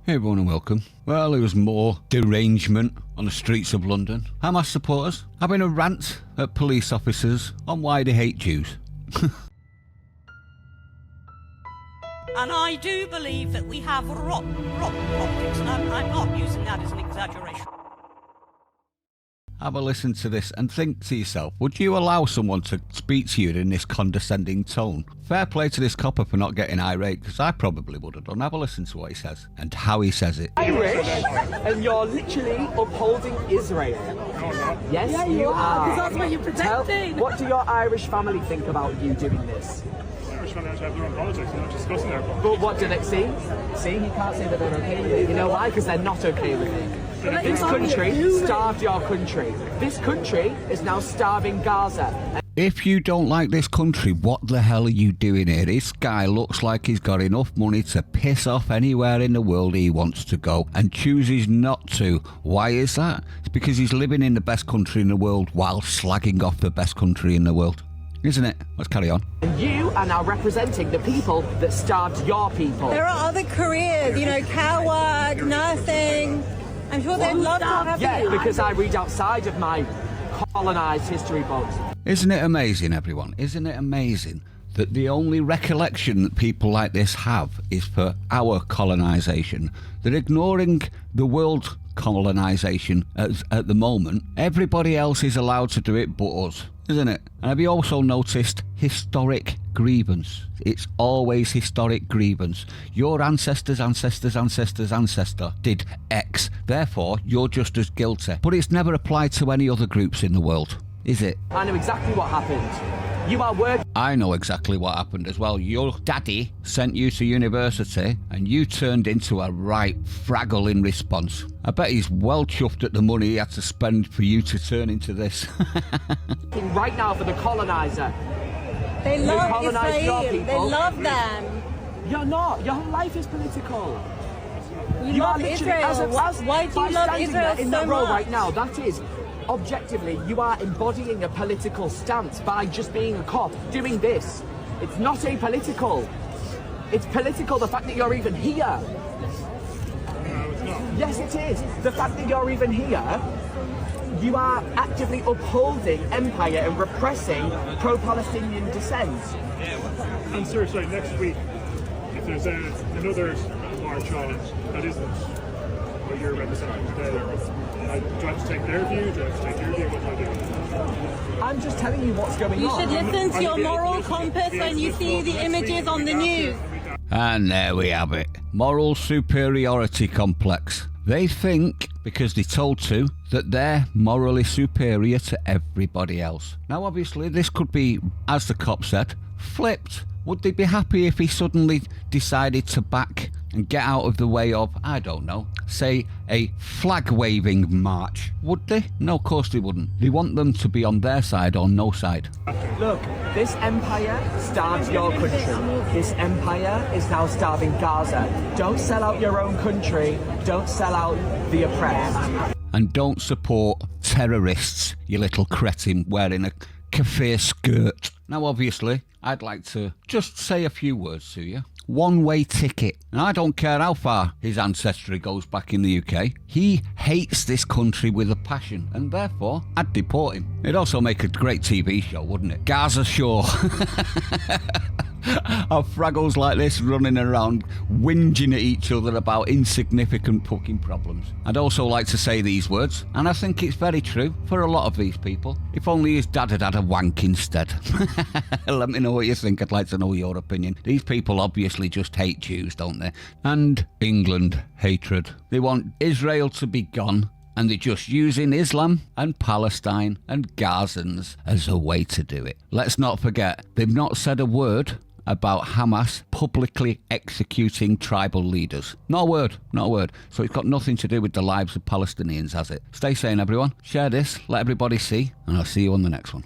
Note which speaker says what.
Speaker 1: Hey everyone and welcome. Well, there was more derangement on the streets of London. Hamas supporters having a rant at police officers on why they hate Jews.
Speaker 2: And I do believe that we have rotten politics, and I'm not using that as an exaggeration.
Speaker 1: Have a listen to this and think to yourself, would you allow someone to speak to you in this condescending tone? Fair play to this copper for not getting irate, because I probably would have done. Have a listen to what he says and how he says it.
Speaker 3: Irish, and you're literally upholding Israel. Yes,
Speaker 4: yeah, you are. Because that's what you're protecting.
Speaker 3: What do your Irish family think about you doing this?
Speaker 5: Irish family have their own politics. They're not discussing their politics.
Speaker 3: But what do they see? See, he can't say that they're okay with it. You know why? Because they're not okay with it. This country starved your country. This country is now starving Gaza.
Speaker 1: If you don't like this country, what the hell are you doing here? This guy looks like he's got enough money to piss off anywhere in the world he wants to go and chooses not to. Why is that? It's because he's living in the best country in the world while slagging off the best country in the world. Isn't it? Let's carry on.
Speaker 3: And you are now representing the people that starved your people.
Speaker 4: There are other careers, care work, nursing. I'm sure they'd love to have you.
Speaker 3: Yeah, because I read outside of my colonised history books.
Speaker 1: Isn't it amazing, everyone? Isn't it amazing that the only recollection that people like this have is for our colonisation? They're ignoring the world colonisation at the moment. Everybody else is allowed to do it but us, isn't it? And have you also noticed historic grievance? It's always historic grievance. Your ancestor did X, therefore you're just as guilty. But it's never applied to any other groups in the world, is it?
Speaker 3: I know exactly what happened. You are working.
Speaker 1: I know exactly what happened as well. Your daddy sent you to university and you turned into a right fraggle in response. I bet he's well chuffed at the money he had to spend for you to turn into this.
Speaker 3: Right now for the colonizer.
Speaker 4: They love
Speaker 3: colonise your
Speaker 4: Israel.
Speaker 3: people.
Speaker 4: They love them.
Speaker 3: You're not. Your whole life is political.
Speaker 4: You love Israel. Why do you love Israel
Speaker 3: in
Speaker 4: so
Speaker 3: that role
Speaker 4: much?
Speaker 3: right now? That is, objectively, you are embodying a political stance by just being a cop, doing this. It's not apolitical. It's political, the fact that you're even here.
Speaker 5: No, it's not.
Speaker 3: Yes, it is. The fact that you're even here, you are actively upholding empire and repressing pro-Palestinian dissent.
Speaker 5: I'm serious, like next week, if there's another march on that isn't what you're representing today, do I have to take their view? Do I have to take your view? What do I do?
Speaker 3: I'm just telling you what's going
Speaker 4: You
Speaker 3: on.
Speaker 4: should listen to your moral compass when you see the images on the news.
Speaker 1: And there we have it. Moral superiority complex. They think, because they're told to, that they're morally superior to everybody else. Now, obviously, this could be, as the cop said, flipped. Would they be happy if he suddenly decided to back and get out of the way of, I don't know, say a flag-waving march? Would they? No, of course they wouldn't. They want them to be on their side or no side.
Speaker 3: Look, this empire starves your country. This empire is now starving Gaza. Don't sell out your own country. Don't sell out the oppressed.
Speaker 1: And don't support terrorists, you little cretin wearing a cafe skirt. Now, obviously, I'd like to just say a few words to you. One-way ticket. And I don't care how far his ancestry goes back in the UK. He hates this country with a passion, and therefore, I'd deport him. It'd also make a great TV show, wouldn't it? Gaza Shore. Of fraggles like this running around whinging at each other about insignificant fucking problems. I'd also like to say these words, and I think it's very true for a lot of these people. If only his dad had had a wank instead. Let me know what you think. I'd like to know your opinion. These people obviously just hate Jews, don't they? And England hatred. They want Israel to be gone, and they're just using Islam and Palestine and Gazans as a way to do it. Let's not forget, they've not said a word about Hamas publicly executing tribal leaders. Not a word, not a word. So it's got nothing to do with the lives of Palestinians, has it? Stay sane, everyone. Share this, let everybody see, and I'll see you on the next one.